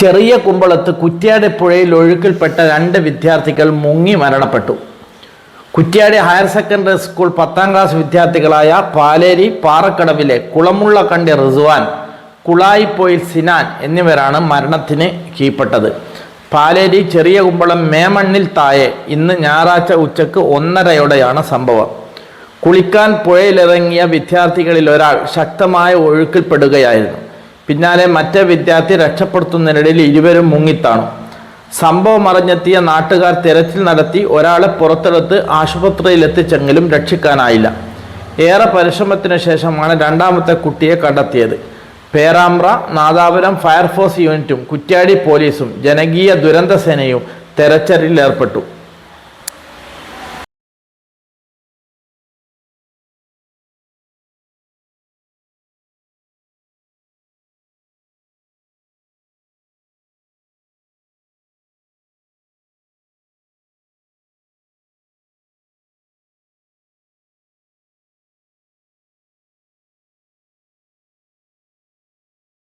ചെറിയ കുമ്പളത്ത് കുറ്റ്യാടി പുഴയിൽ ഒഴുക്കിൽപ്പെട്ട 2 വിദ്യാർത്ഥികൾ മുങ്ങി മരണപ്പെട്ടു. കുറ്റ്യാടി ഹയർ സെക്കൻഡറി സ്കൂൾ 10ാം ക്ലാസ് വിദ്യാർത്ഥികളായ പാലേരി പാറക്കടവിലെ കുളമുള്ളക്കണ്ടി റിസ്വാൻ, കുളായിപ്പോയിൽ സിനാൻ എന്നിവരാണ് മരണത്തിന് കീഴ്പ്പെട്ടത്. പാലേരി ചെറിയ കുമ്പളം മേമണ്ണിൽ താഴെ ഇന്ന് ഞായറാഴ്ച ഉച്ചക്ക് 1:30 സംഭവം. കുളിക്കാൻ പുഴയിലിറങ്ങിയ വിദ്യാർത്ഥികളിൽ ഒരാൾ ശക്തമായ ഒഴുക്കിൽപ്പെടുകയായിരുന്നു. പിന്നാലെ മറ്റേ വിദ്യാർത്ഥി രക്ഷപ്പെടുത്തുന്നതിനിടയിൽ ഇരുവരും മുങ്ങിത്താണു. സംഭവം അറിഞ്ഞെത്തിയ നാട്ടുകാർ തിരച്ചിൽ നടത്തി ഒരാളെ പുറത്തെടുത്ത് ആശുപത്രിയിൽ എത്തിച്ചെങ്കിലും രക്ഷിക്കാനായില്ല. ഏറെ പരിശ്രമത്തിനു ശേഷമാണ് രണ്ടാമത്തെ കുട്ടിയെ കണ്ടെത്തിയത്. പേരാമ്പ്ര നാദാപുരം ഫയർഫോഴ്സ് യൂണിറ്റും കുറ്റ്യാടി പോലീസും ജനകീയ ദുരന്ത സേനയും തെരച്ചിലിൽ ഏർപ്പെട്ടു.